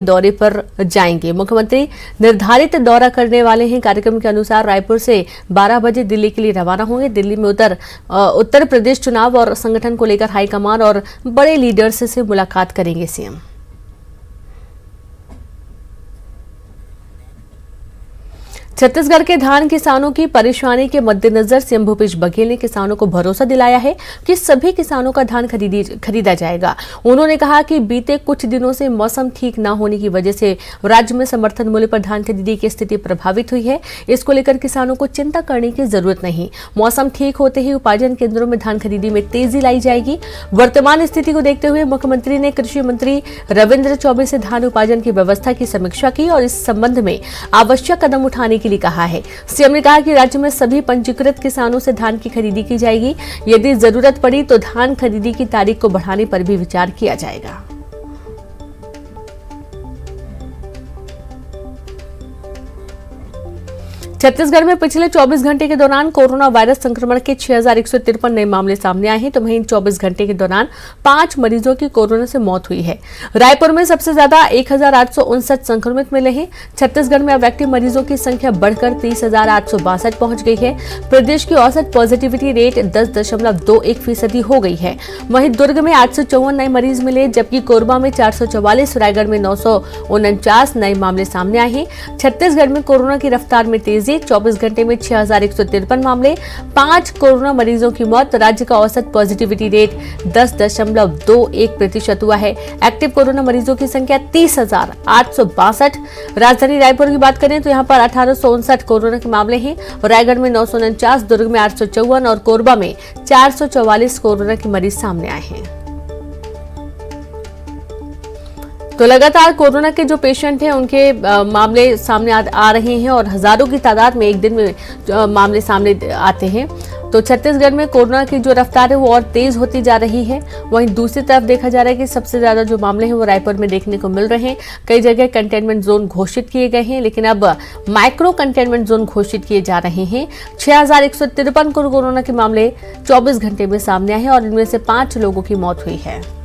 दौरे पर जाएंगे। मुख्यमंत्री निर्धारित दौरा करने वाले हैं। कार्यक्रम के अनुसार रायपुर से 12 बजे दिल्ली के लिए रवाना होंगे। दिल्ली में उत्तर प्रदेश चुनाव और संगठन को लेकर हाईकमान और बड़े लीडर्स से मुलाकात करेंगे सीएम। छत्तीसगढ़ के धान किसानों की परेशानी के मद्देनजर सीएम भूपेश बघेल ने किसानों को भरोसा दिलाया है कि सभी किसानों का धान खरीदा जाएगा। उन्होंने कहा कि बीते कुछ दिनों से मौसम ठीक न होने की वजह से राज्य में समर्थन मूल्य पर धान खरीदी की स्थिति प्रभावित हुई है। इसको लेकर किसानों को चिंता करने की जरूरत नहीं। मौसम ठीक होते ही उपार्जन केंद्रों में धान खरीदी में तेजी लाई जाएगी। वर्तमान स्थिति को देखते हुए मुख्यमंत्री ने कृषि मंत्री रविंद्र चौबे से धान उपार्जन की व्यवस्था की समीक्षा की और इस संबंध में आवश्यक कदम उठाने के लिए कहा है। सीएम ने कहा कि राज्य में सभी पंजीकृत किसानों से धान की खरीदी की जाएगी। यदि जरूरत पड़ी तो धान खरीदी की तारीख को बढ़ाने पर भी विचार किया जाएगा। छत्तीसगढ़ में पिछले 24 घंटे के दौरान कोरोना वायरस संक्रमण के 6,153 नए मामले सामने आए हैं, तो वहीं 24 घंटे के दौरान 5 मरीजों की कोरोना से मौत हुई है। रायपुर में सबसे ज्यादा 1,859 संक्रमित मिले हैं। छत्तीसगढ़ में अब एक्टिव मरीजों की संख्या बढ़कर 30,862 पहुंच गई है। प्रदेश की औसत पॉजिटिविटी रेट 10.21% हो गई है। वहीं दुर्ग में 854 नए मरीज मिले, जबकि कोरबा में 444, रायगढ़ में 949 नए मामले सामने आए हैं। छत्तीसगढ़ में कोरोना की रफ्तार में तेजी, 24 घंटे में 6,153 मामले, 5 कोरोना मरीजों की मौत। राज्य का औसत पॉजिटिविटी रेट 10.21% हुआ है। एक्टिव कोरोना मरीजों की संख्या 30,862। राजधानी रायपुर की बात करें तो यहां पर 1,859 कोरोना के मामले हैं। रायगढ़ में 949, दुर्ग में 854 और कोरबा में 444 कोरोना के मरीज सामने आए हैं। तो लगातार कोरोना के जो पेशेंट हैं उनके मामले सामने आ रहे हैं और हजारों की तादाद में एक दिन में मामले सामने आते हैं। तो छत्तीसगढ़ में कोरोना की जो रफ्तार है वो और तेज होती जा रही है। वहीं दूसरी तरफ देखा जा रहा है कि सबसे ज्यादा जो मामले हैं वो रायपुर में देखने को मिल रहे हैं। कई जगह कंटेनमेंट जोन घोषित किए गए हैं, लेकिन अब माइक्रो कंटेनमेंट जोन घोषित किए जा रहे हैं। 6,153 कोरोना के मामले 24 घंटे में सामने आए हैं और इनमें से 5 लोगों की मौत हुई है।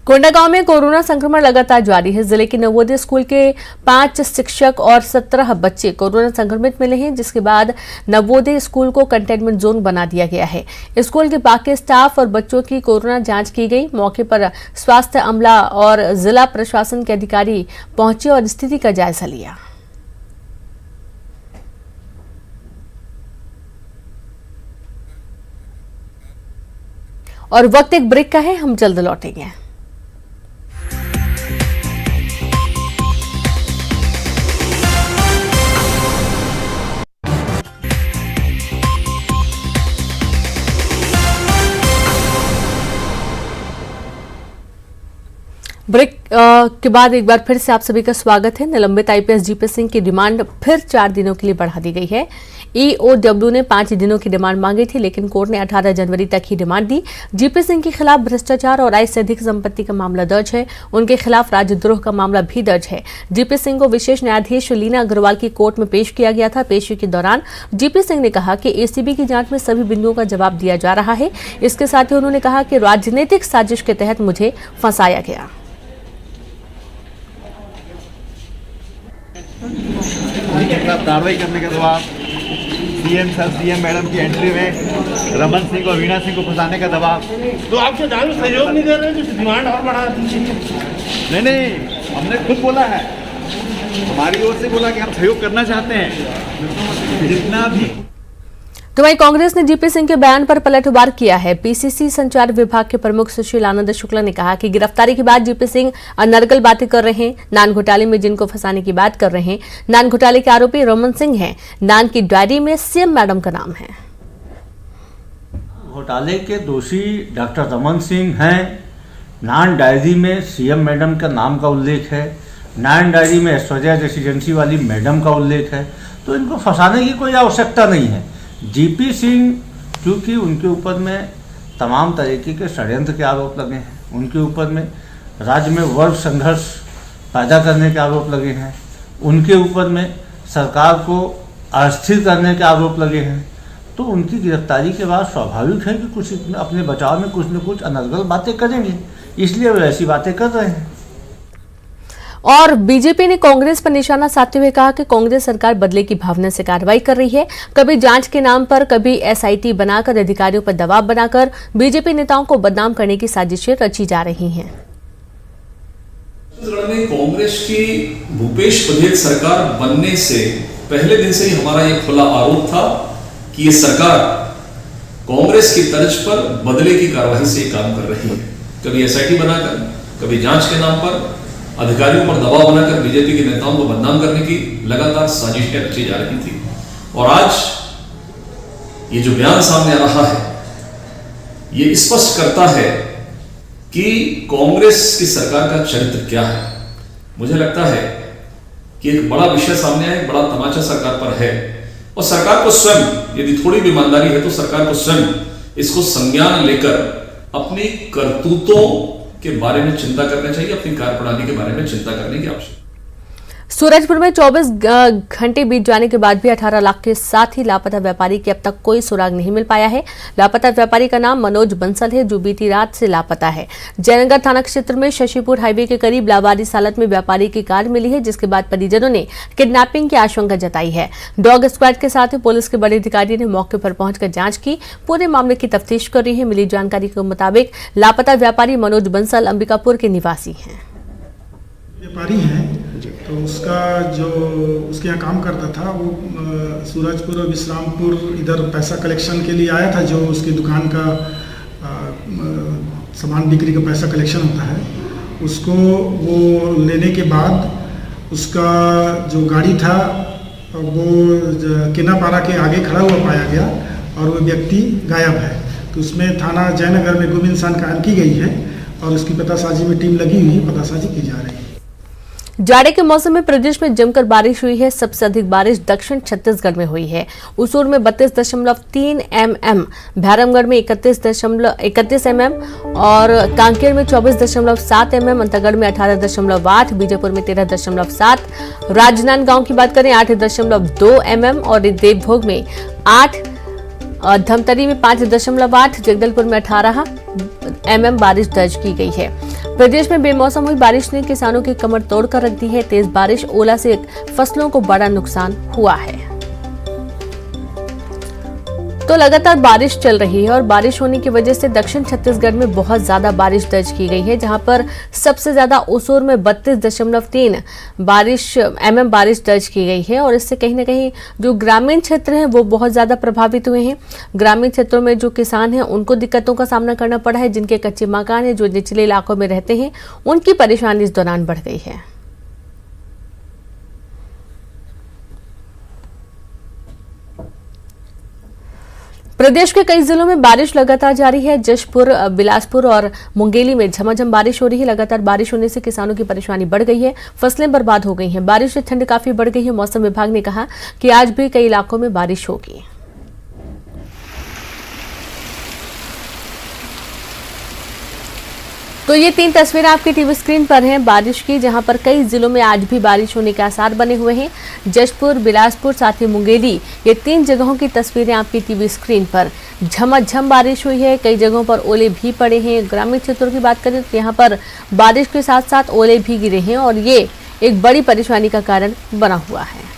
कोंडागांव में कोरोना संक्रमण लगातार जारी है। जिले के नवोदय स्कूल के 5 शिक्षक और 17 बच्चे कोरोना संक्रमित मिले हैं, जिसके बाद नवोदय स्कूल को कंटेनमेंट जोन बना दिया गया है। स्कूल के बाकी स्टाफ और बच्चों की कोरोना जांच की गई। मौके पर स्वास्थ्य अमला और जिला प्रशासन के अधिकारी पहुंचे और स्थिति का जायजा लिया। और वक्त एक ब्रेक का है, हम जल्द लौटेंगे। ब्रेक के बाद एक बार फिर से आप सभी का स्वागत है। निलंबित आईपीएस जीपी सिंह की डिमांड फिर 4 दिनों के लिए बढ़ा दी गई है। ईओडब्ल्यू ने 5 दिनों की डिमांड मांगी थी, लेकिन कोर्ट ने 18 जनवरी तक ही डिमांड दी। जीपी सिंह के खिलाफ भ्रष्टाचार और आय से अधिक संपत्ति का मामला दर्ज है। उनके खिलाफ राजद्रोह का मामला भी दर्ज है। जीपी सिंह को विशेष न्यायाधीश लीना अग्रवाल की कोर्ट में पेश किया गया था। पेशी के दौरान जीपी सिंह ने कहा कि एसीबी की जांच में सभी बिंदुओं का जवाब दिया जा रहा है। इसके साथ ही उन्होंने कहा कि राजनीतिक साजिश के तहत मुझे फंसाया गया। कार्रवाई करने के दबाव, सीएम मैडम की एंट्री में रमन सिंह और वीणा सिंह को फंसाने का दबाव। तो आप सरकार सहयोग नहीं दे रहे, जो डिमांड और बढ़ा नहीं, हमने खुद बोला है, हमारी ओर से बोला कि हम सहयोग करना चाहते हैं जितना भी। तो वहीं कांग्रेस ने जीपी सिंह के बयान पर पलटवार किया है। पीसीसी संचार विभाग के प्रमुख सुशील आनंद शुक्ला ने कहा कि गिरफ्तारी के बाद जीपी सिंह अनर्गल बातें कर रहे हैं। नान घोटाले में जिनको फंसाने की बात कर रहे हैं, नान घोटाले के आरोपी रमन सिंह हैं। नान की डायरी में सीएम मैडम का नाम है। घोटाले के दोषी डॉक्टर रमन सिंह हैं। नान डायरी में सीएम मैडम का नाम का उल्लेख है। नान डायरी में ऐश्वर्या रेसिडेंसी वाली मैडम का उल्लेख है। तो इनको फंसाने की कोई आवश्यकता नहीं है। जीपी सिंह क्योंकि उनके ऊपर में तमाम तरीके के षड्यंत्र के आरोप लगे हैं, उनके ऊपर में राज्य में वर्ग संघर्ष पैदा करने के आरोप लगे हैं, उनके ऊपर में सरकार को अस्थिर करने के आरोप लगे हैं, तो उनकी गिरफ्तारी के बाद स्वाभाविक है कि कुछ अपने बचाव में कुछ न कुछ अनर्गल बातें करेंगे, इसलिए वे ऐसी बातें कर रहे हैं। और बीजेपी ने कांग्रेस पर निशाना साधते हुए कहा कि कांग्रेस सरकार बदले की भावना से कार्रवाई कर रही है। कभी जांच के नाम पर, कभी एसआईटी बनाकर अधिकारियों पर दबाव बनाकर बीजेपी नेताओं को बदनाम करने की साजिशें रची जा रही हैं। छत्तीसगढ़ में कांग्रेस की भूपेश बघेल सरकार बनने से पहले दिन से ही हमारा यह खुला आरोप था कि ये सरकार कांग्रेस की तर्ज पर बदले की कार्रवाई से काम कर रही है। कभी एसआईटी बनाकर, कभी जांच के नाम पर अधिकारियों पर दबाव बनाकर बीजेपी के नेताओं को बदनाम करने की लगातार साजिशें रची जा रही थी। और आज ये जो बयान सामने आ रहा है, ये स्पष्ट करता है कि कांग्रेस की सरकार का चरित्र क्या है। मुझे लगता है कि एक बड़ा विषय सामने आया, एक बड़ा तमाचा सरकार पर है और सरकार को स्वयं, यदि थोड़ी भी ईमानदारी है तो सरकार को स्वयं इसको संज्ञान लेकर अपनी करतूतों के बारे में चिंता करना चाहिए, अपनी कार्यप्रणाली के बारे में चिंता करने की आवश्यकता। सूरजपुर में 24 घंटे बीत जाने के बाद भी 18 लाख के साथ ही लापता व्यापारी की अब तक कोई सुराग नहीं मिल पाया है। लापता व्यापारी का नाम मनोज बंसल है, जो बीती रात से लापता है। जयनगर थाना क्षेत्र में शशिपुर हाईवे के करीब लावारिस हालत में व्यापारी की कार मिली है, जिसके बाद परिजनों ने किडनैपिंग की आशंका जताई है। डॉग स्क्वाड के साथ ही पुलिस के बड़े अधिकारी ने मौके पर पहुंचकर जांच की, पूरे मामले की तफ्तीश कर रही है। मिली जानकारी के मुताबिक लापता व्यापारी मनोज बंसल अंबिकापुर के निवासी हैं। व्यापारी है तो उसका जो उसके यहाँ काम करता था वो सूरजपुर और विश्रामपुर इधर पैसा कलेक्शन के लिए आया था। जो उसकी दुकान का सामान बिक्री का पैसा कलेक्शन होता है, उसको वो लेने के बाद उसका जो गाड़ी था वो केनापारा के आगे खड़ा हुआ पाया गया और वो व्यक्ति गायब है। तो उसमें थाना जयनगर में गुम इंसान कायम की गई है और उसकी पतासाजी में टीम लगी हुई है, पतासाजी की जा रही है। जाड़े के मौसम में प्रदेश में जमकर बारिश हुई है। सबसे अधिक बारिश दक्षिण छत्तीसगढ़ में हुई है। उसूर में 32.3 mm, भैरमगढ़ में 31 mm और कांकेर में 24.7 mm, अंतागढ़ में 18.8, बीजापुर में 13.7, राजनांदगांव की बात करें 8.2 mm और देवभोग में 8, धमतरी में 5.8, जगदलपुर में 18 mm बारिश दर्ज की गई है। प्रदेश में बेमौसम हुई बारिश ने किसानों की कमर तोड़कर रख दी है। तेज बारिश, ओला से फसलों को बड़ा नुकसान हुआ है। तो लगातार बारिश चल रही है और बारिश होने की वजह से दक्षिण छत्तीसगढ़ में बहुत ज्यादा बारिश दर्ज की गई है, जहां पर सबसे ज्यादा उसूर में 32.3 mm बारिश दर्ज की गई है। और इससे कहीं ना कहीं जो ग्रामीण क्षेत्र हैं वो बहुत ज्यादा प्रभावित हुए हैं। ग्रामीण क्षेत्रों में जो किसान हैं उनको दिक्कतों का सामना करना पड़ा है। जिनके कच्चे मकान हैं, जो निचले इलाकों में रहते हैं, उनकी परेशानी इस दौरान बढ़ गई है। प्रदेश के कई जिलों में बारिश लगातार जारी है। जशपुर, बिलासपुर और मुंगेली में झमाझम बारिश हो रही है। लगातार बारिश होने से किसानों की परेशानी बढ़ गई है, फसलें बर्बाद हो गई हैं। बारिश से ठंड काफी बढ़ गई है। मौसम विभाग ने कहा कि आज भी कई इलाकों में बारिश होगी। तो ये 3 तस्वीरें आपकी टीवी स्क्रीन पर हैं बारिश की, जहां पर कई जिलों में आज भी बारिश होने के आसार बने हुए हैं। जशपुर, बिलासपुर, साथ ही मुंगेली, ये 3 जगहों की तस्वीरें आपकी टीवी स्क्रीन पर। झमाझम बारिश हुई है, कई जगहों पर ओले भी पड़े हैं। ग्रामीण क्षेत्रों की बात करें तो यहाँ पर बारिश के साथ साथ ओले भी गिरे हैं और ये एक बड़ी परेशानी का कारण बना हुआ है।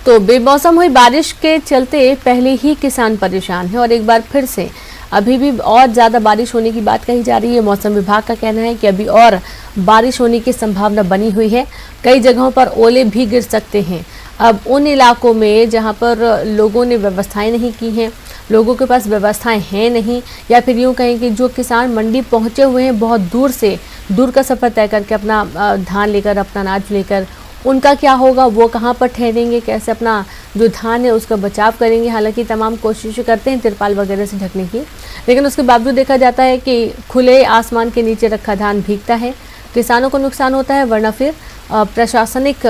तो बेमौसम हुई बारिश के चलते पहले ही किसान परेशान है और एक बार फिर से अभी भी और ज़्यादा बारिश होने की बात कही जा रही है। मौसम विभाग का कहना है कि अभी और बारिश होने की संभावना बनी हुई है। कई जगहों पर ओले भी गिर सकते हैं। अब उन इलाकों में जहां पर लोगों ने व्यवस्थाएं नहीं की हैं, लोगों के पास व्यवस्थाएं हैं नहीं, या फिर यूँ कहें कि जो किसान मंडी पहुंचे हुए हैं बहुत दूर का सफ़र तय करके अपना धान लेकर, अपना अनाज लेकर, उनका क्या होगा, वो कहाँ पर ठहरेंगे, कैसे अपना जो धान है उसका बचाव करेंगे। हालांकि तमाम कोशिशें करते हैं तिरपाल वगैरह से ढकने की, लेकिन उसके बावजूद देखा जाता है कि खुले आसमान के नीचे रखा धान भीगता है। किसानों को नुकसान होता है, वरना फिर प्रशासनिक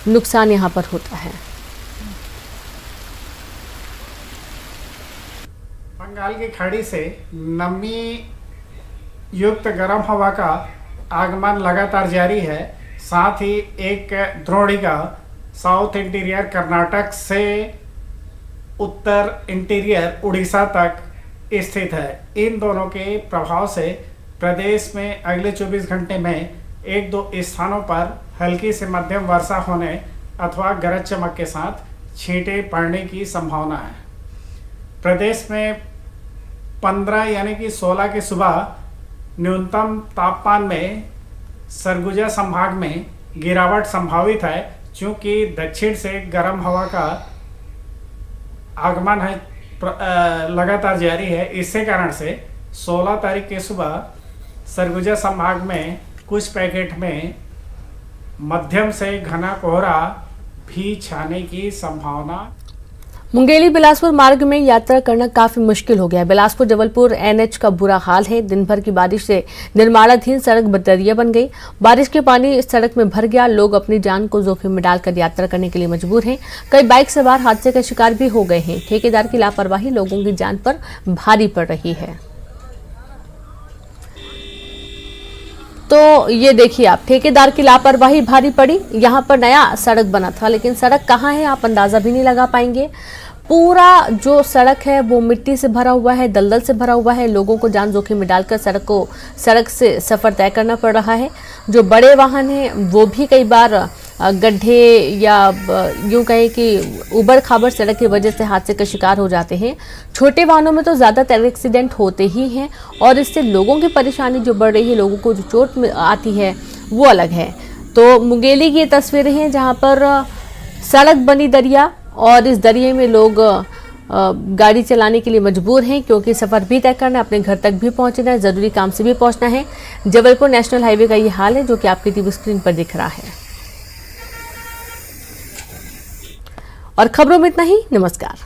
नुकसान यहाँ पर होता है। बंगाल की खाड़ी से नमी युक्त गर्म हवा का आगमन लगातार जारी है। साथ ही एक द्रोणिका साउथ इंटीरियर कर्नाटक से उत्तर इंटीरियर उड़ीसा तक स्थित है। इन दोनों के प्रभाव से प्रदेश में अगले 24 घंटे में 1-2 स्थानों पर हल्की से मध्यम वर्षा होने अथवा गरज चमक के साथ छींटे पड़ने की संभावना है। प्रदेश में 15 यानी कि 16 की सुबह न्यूनतम तापमान में सरगुजा संभाग में गिरावट संभावित है, क्योंकि दक्षिण से गर्म हवा का आगमन है लगातार जारी है। इससे कारण से 16 तारीख की सुबह सरगुजा संभाग में कुछ पैकेट में मध्यम से घना कोहरा भी छाने की संभावना। मुंगेली बिलासपुर मार्ग में यात्रा करना काफी मुश्किल हो गया है। बिलासपुर जबलपुर एनएच का बुरा हाल है। दिन भर की बारिश से निर्माणाधीन सड़क दरिया बन गई। बारिश के पानी सड़क में भर गया। लोग अपनी जान को जोखिम में डालकर यात्रा करने के लिए मजबूर हैं। कई बाइक सवार हादसे का शिकार भी हो गए हैं। ठेकेदार की लापरवाही लोगों की जान पर भारी पड़ रही है। तो ये देखिए आप, ठेकेदार की लापरवाही भारी पड़ी। यहाँ पर नया सड़क बना था, लेकिन सड़क कहाँ है आप अंदाजा भी नहीं लगा पाएंगे। पूरा जो सड़क है वो मिट्टी से भरा हुआ है, दलदल से भरा हुआ है। लोगों को जान जोखिम में डालकर सड़क से सफर तय करना पड़ रहा है। जो बड़े वाहन हैं वो भी कई बार गड्ढे या यूं कहें कि उबड़ खाबड़ सड़क की वजह से हादसे का शिकार हो जाते हैं। छोटे वाहनों में तो ज़्यादातर एक्सीडेंट होते ही हैं और इससे लोगों की परेशानी जो बढ़ रही है, लोगों को जो चोट आती है वो अलग है। तो मुंगेली की ये तस्वीरें हैं जहाँ पर सड़क बनी दरिया और इस दरिया में लोग गाड़ी चलाने के लिए मजबूर हैं, क्योंकि सफ़र भी तय करना है, अपने घर तक भी पहुंचना है, ज़रूरी काम से भी पहुंचना है। जबलपुर नेशनल हाईवे का ये हाल है जो कि आपकी टीवी स्क्रीन पर दिख रहा है। और खबरों में इतना ही। नमस्कार।